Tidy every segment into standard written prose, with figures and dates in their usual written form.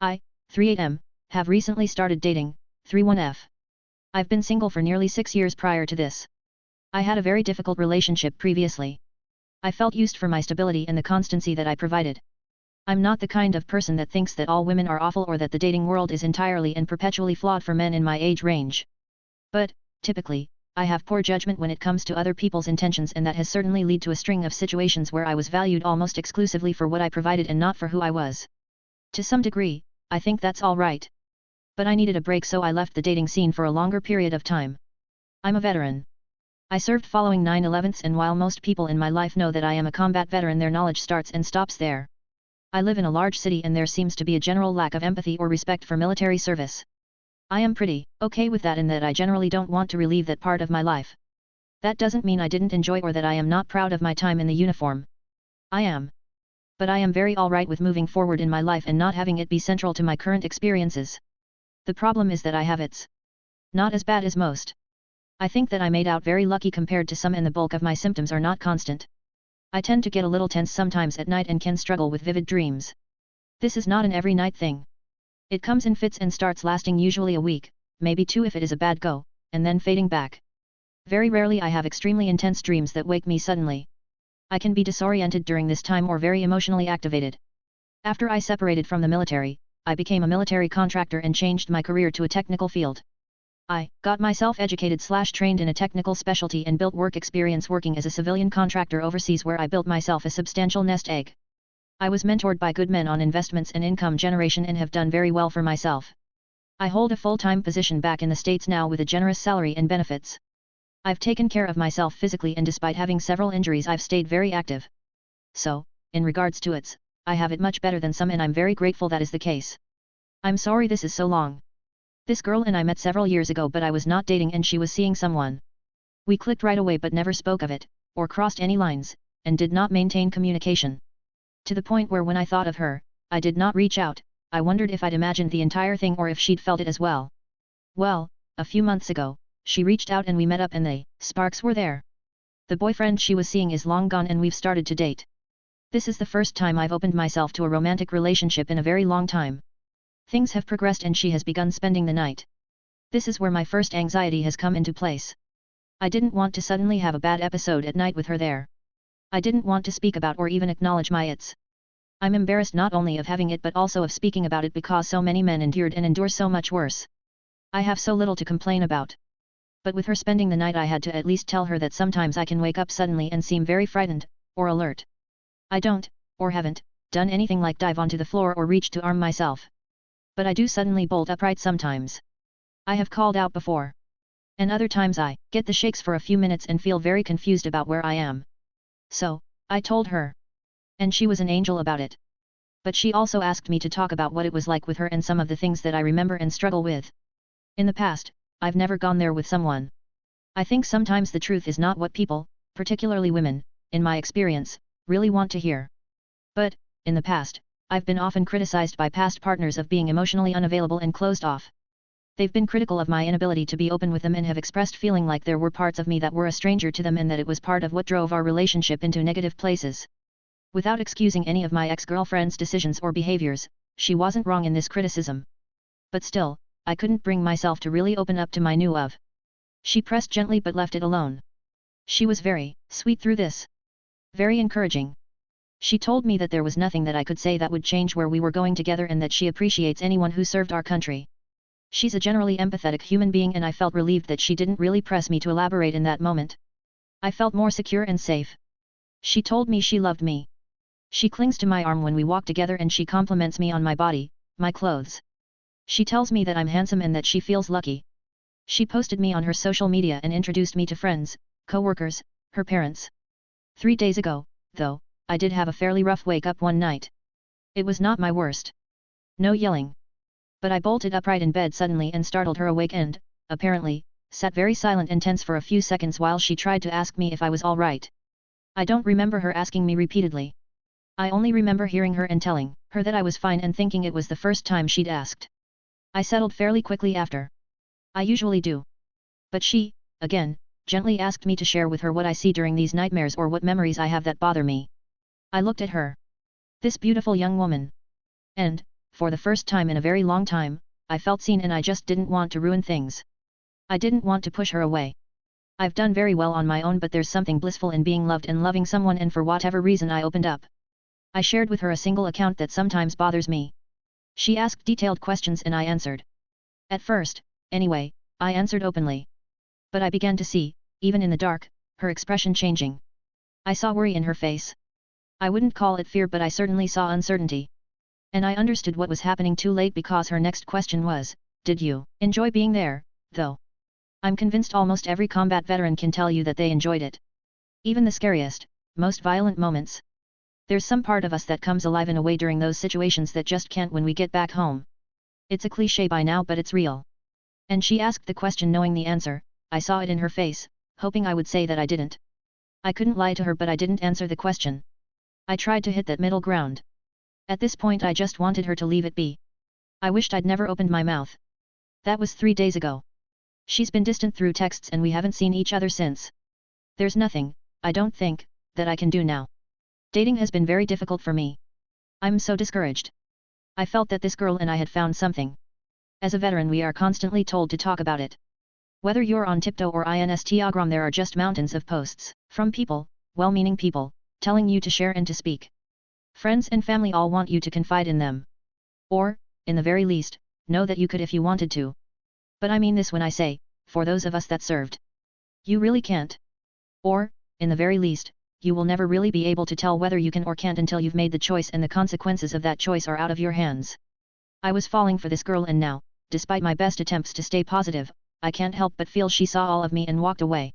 I, 3am, have recently started dating, 31f. I've been single for nearly 6 years prior to this. I had a very difficult relationship previously. I felt used for my stability and the constancy that I provided. I'm not the kind of person that thinks that all women are awful or that the dating world is entirely and perpetually flawed for men in my age range. But, typically, I have poor judgment when it comes to other people's intentions, and that has certainly led to a string of situations where I was valued almost exclusively for what I provided and not for who I was. To some degree, I think that's all right. But I needed a break, so I left the dating scene for a longer period of time. I'm a veteran. I served following 9/11s, and while most people in my life know that I am a combat veteran, their knowledge starts and stops there. I live in a large city and there seems to be a general lack of empathy or respect for military service. I am pretty okay with that, in that I generally don't want to relieve that part of my life. That doesn't mean I didn't enjoy or that I am not proud of my time in the uniform. I am. But I am very alright with moving forward in my life and not having it be central to my current experiences. The problem is that I have it's not as bad as most. I think that I made out very lucky compared to some, and the bulk of my symptoms are not constant. I tend to get a little tense sometimes at night and can struggle with vivid dreams. This is not an every night thing. It comes in fits and starts lasting usually a week, maybe 2 if it is a bad go, and then fading back. Very rarely I have extremely intense dreams that wake me suddenly. I can be disoriented during this time or very emotionally activated. After I separated from the military, I became a military contractor and changed my career to a technical field. I got myself educated/trained in a technical specialty and built work experience working as a civilian contractor overseas, where I built myself a substantial nest egg. I was mentored by good men on investments and income generation and have done very well for myself. I hold a full-time position back in the States now with a generous salary and benefits. I've taken care of myself physically, and despite having several injuries I've stayed very active. So, in regards to it, I have it much better than some, and I'm very grateful that is the case. I'm sorry this is so long. This girl and I met several years ago, but I was not dating and she was seeing someone. We clicked right away but never spoke of it, or crossed any lines, and did not maintain communication. To the point where when I thought of her, I did not reach out. I wondered if I'd imagined the entire thing or if she'd felt it as well. Well, a few months ago, she reached out and we met up and the sparks were there. The boyfriend she was seeing is long gone and we've started to date. This is the first time I've opened myself to a romantic relationship in a very long time. Things have progressed and she has begun spending the night. This is where my first anxiety has come into place. I didn't want to suddenly have a bad episode at night with her there. I didn't want to speak about or even acknowledge my its. I'm embarrassed not only of having it but also of speaking about it, because so many men endured and endure so much worse. I have so little to complain about. But with her spending the night I had to at least tell her that sometimes I can wake up suddenly and seem very frightened, or alert. I don't, or haven't, done anything like dive onto the floor or reach to arm myself. But I do suddenly bolt upright sometimes. I have called out before. And other times I get the shakes for a few minutes and feel very confused about where I am. So, I told her. And she was an angel about it. But she also asked me to talk about what it was like with her and some of the things that I remember and struggle with. In the past, I've never gone there with someone. I think sometimes the truth is not what people, particularly women, in my experience, really want to hear. But, in the past, I've been often criticized by past partners of being emotionally unavailable and closed off. They've been critical of my inability to be open with them and have expressed feeling like there were parts of me that were a stranger to them and that it was part of what drove our relationship into negative places. Without excusing any of my ex-girlfriend's decisions or behaviors, she wasn't wrong in this criticism. But still, I couldn't bring myself to really open up to my new love. She pressed gently but left it alone. She was very sweet through this. Very encouraging. She told me that there was nothing that I could say that would change where we were going together and that she appreciates anyone who served our country. She's a generally empathetic human being and I felt relieved that she didn't really press me to elaborate in that moment. I felt more secure and safe. She told me she loved me. She clings to my arm when we walk together and she compliments me on my body, my clothes. She tells me that I'm handsome and that she feels lucky. She posted me on her social media and introduced me to friends, co-workers, her parents. 3 days ago, though, I did have a fairly rough wake up one night. It was not my worst. No yelling. But I bolted upright in bed suddenly and startled her awake and, apparently, sat very silent and tense for a few seconds while she tried to ask me if I was all right. I don't remember her asking me repeatedly. I only remember hearing her and telling her that I was fine and thinking it was the first time she'd asked. I settled fairly quickly after. I usually do. But she, again, gently asked me to share with her what I see during these nightmares or what memories I have that bother me. I looked at her. This beautiful young woman. And, for the first time in a very long time, I felt seen and I just didn't want to ruin things. I didn't want to push her away. I've done very well on my own, but there's something blissful in being loved and loving someone, and for whatever reason I opened up. I shared with her a single account that sometimes bothers me. She asked detailed questions and I answered. At first, anyway, I answered openly. But I began to see, even in the dark, her expression changing. I saw worry in her face. I wouldn't call it fear, but I certainly saw uncertainty. And I understood what was happening too late, because her next question was, "Did you enjoy being there, though?" I'm convinced almost every combat veteran can tell you that they enjoyed it. Even the scariest, most violent moments. There's some part of us that comes alive in a way during those situations that just can't when we get back home. It's a cliché by now, but it's real. And she asked the question knowing the answer. I saw it in her face, hoping I would say that I didn't. I couldn't lie to her, but I didn't answer the question. I tried to hit that middle ground. At this point I just wanted her to leave it be. I wished I'd never opened my mouth. That was 3 days ago. She's been distant through texts and we haven't seen each other since. There's nothing, I don't think, that I can do now. Dating has been very difficult for me. I'm so discouraged. I felt that this girl and I had found something. As a veteran we are constantly told to talk about it. Whether you're on Tiptoe or Instagram, there are just mountains of posts, from people, well-meaning people, telling you to share and to speak. Friends and family all want you to confide in them. Or, in the very least, know that you could if you wanted to. But I mean this when I say, for those of us that served. You really can't. Or, in the very least, you will never really be able to tell whether you can or can't until you've made the choice and the consequences of that choice are out of your hands. I was falling for this girl, and now, despite my best attempts to stay positive, I can't help but feel she saw all of me and walked away.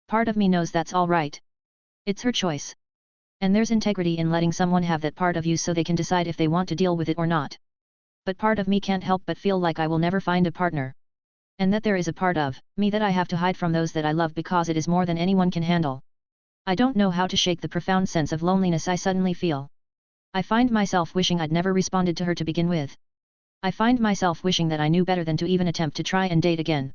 Part of me knows that's all right. It's her choice. And there's integrity in letting someone have that part of you so they can decide if they want to deal with it or not. But part of me can't help but feel like I will never find a partner. And that there is a part of me that I have to hide from those that I love because it is more than anyone can handle. I don't know how to shake the profound sense of loneliness I suddenly feel. I find myself wishing I'd never responded to her to begin with. I find myself wishing that I knew better than to even attempt to try and date again.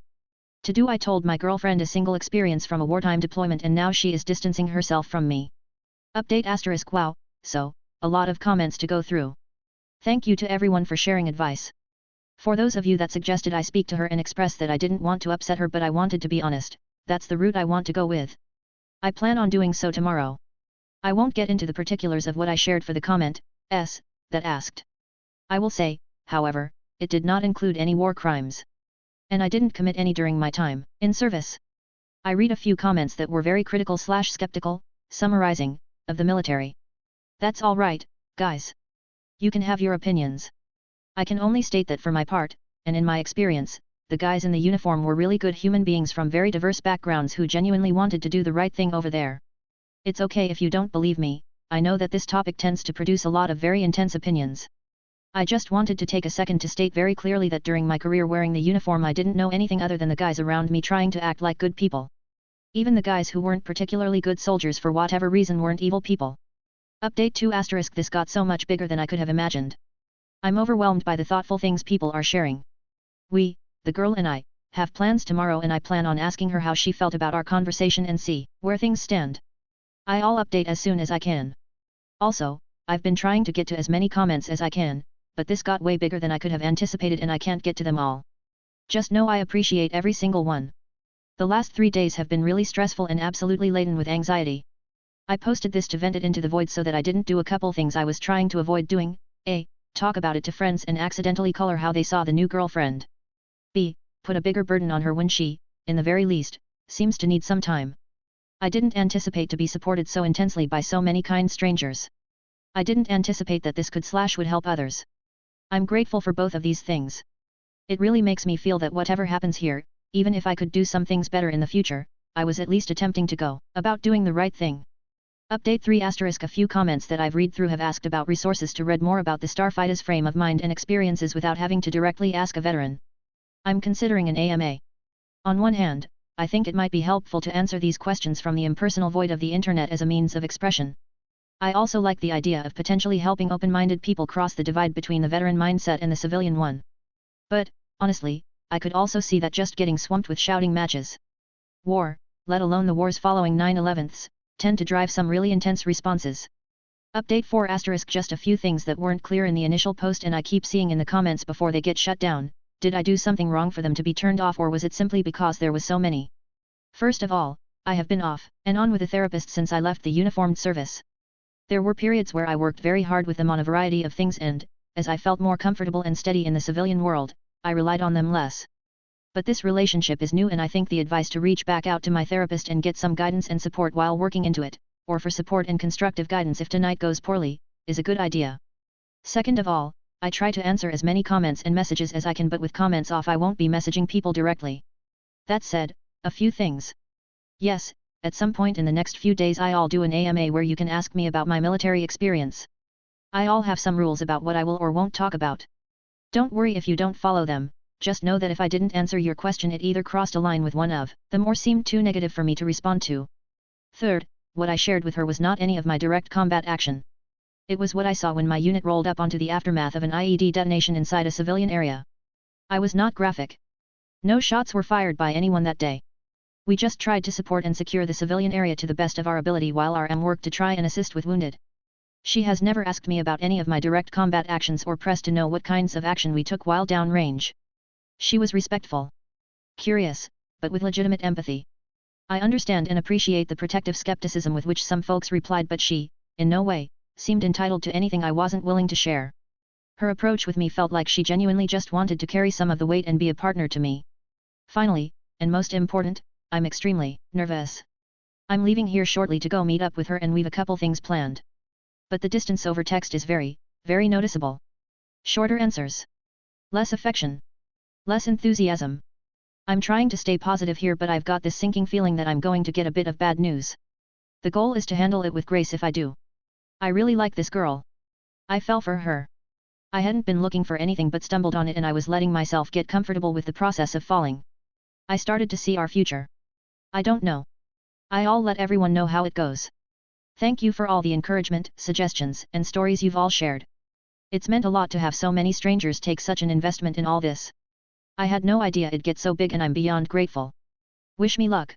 I told my girlfriend a single experience from a wartime deployment, and now she is distancing herself from me. Update *. Wow, so, a lot of comments to go through. Thank you to everyone for sharing advice. For those of you that suggested I speak to her and express that I didn't want to upset her but I wanted to be honest, that's the route I want to go with. I plan on doing so tomorrow. I won't get into the particulars of what I shared for the comment, that asked. I will say, however, it did not include any war crimes. And I didn't commit any during my time in service. I read a few comments that were very critical/skeptical, summarizing, of the military. That's all right, guys. You can have your opinions. I can only state that for my part, and in my experience, the guys in the uniform were really good human beings from very diverse backgrounds who genuinely wanted to do the right thing over there. It's okay if you don't believe me, I know that this topic tends to produce a lot of very intense opinions. I just wanted to take a second to state very clearly that during my career wearing the uniform I didn't know anything other than the guys around me trying to act like good people. Even the guys who weren't particularly good soldiers for whatever reason weren't evil people. Update 2 *. This got so much bigger than I could have imagined. I'm overwhelmed by the thoughtful things people are sharing. We, the girl and I, have plans tomorrow and I plan on asking her how she felt about our conversation and see where things stand. I'll update as soon as I can. Also, I've been trying to get to as many comments as I can, but this got way bigger than I could have anticipated and I can't get to them all. Just know I appreciate every single one. The last 3 days have been really stressful and absolutely laden with anxiety. I posted this to vent it into the void so that I didn't do a couple things I was trying to avoid doing. A. Talk about it to friends and accidentally color how they saw the new girlfriend. B. Put a bigger burden on her when she, in the very least, seems to need some time. I didn't anticipate to be supported so intensely by so many kind strangers. I didn't anticipate that this would help others. I'm grateful for both of these things. It really makes me feel that whatever happens here, even if I could do some things better in the future, I was at least attempting to go about doing the right thing. Update 3 *. A few comments that I've read through have asked about resources to read more about the starfighter's frame of mind and experiences without having to directly ask a veteran. I'm considering an AMA. On one hand, I think it might be helpful to answer these questions from the impersonal void of the internet as a means of expression. I also like the idea of potentially helping open-minded people cross the divide between the veteran mindset and the civilian one. But, honestly, I could also see that just getting swamped with shouting matches. War, let alone the wars following 9/11s, tend to drive some really intense responses. Update 4 * just a few things that weren't clear in the initial post and I keep seeing in the comments before they get shut down. Did I do something wrong for them to be turned off, or was it simply because there was so many? First of all, I have been off and on with a therapist since I left the uniformed service. There were periods where I worked very hard with them on a variety of things and, as I felt more comfortable and steady in the civilian world, I relied on them less. But this relationship is new and I think the advice to reach back out to my therapist and get some guidance and support while working into it, or for support and constructive guidance if tonight goes poorly, is a good idea. Second of all, I try to answer as many comments and messages as I can, but with comments off I won't be messaging people directly. That said, a few things. Yes, at some point in the next few days I'll do an AMA where you can ask me about my military experience. I'll have some rules about what I will or won't talk about. Don't worry if you don't follow them, just know that if I didn't answer your question it either crossed a line with one of them or seemed too negative for me to respond to. Third, what I shared with her was not any of my direct combat action. It was what I saw when my unit rolled up onto the aftermath of an IED detonation inside a civilian area. I was not graphic. No shots were fired by anyone that day. We just tried to support and secure the civilian area to the best of our ability while our M worked to try and assist with wounded. She has never asked me about any of my direct combat actions or pressed to know what kinds of action we took while downrange. She was respectful. Curious, but with legitimate empathy. I understand and appreciate the protective skepticism with which some folks replied, but she, in no way, seemed entitled to anything I wasn't willing to share. Her approach with me felt like she genuinely just wanted to carry some of the weight and be a partner to me. Finally, and most important, I'm extremely nervous. I'm leaving here shortly to go meet up with her and we've a couple things planned. But the distance over text is very, very noticeable. Shorter answers. Less affection. Less enthusiasm. I'm trying to stay positive here, but I've got this sinking feeling that I'm going to get a bit of bad news. The goal is to handle it with grace if I do. I really like this girl. I fell for her. I hadn't been looking for anything but stumbled on it and I was letting myself get comfortable with the process of falling. I started to see our future. I don't know. I'll let everyone know how it goes. Thank you for all the encouragement, suggestions, and stories you've all shared. It's meant a lot to have so many strangers take such an investment in all this. I had no idea it'd get so big and I'm beyond grateful. Wish me luck.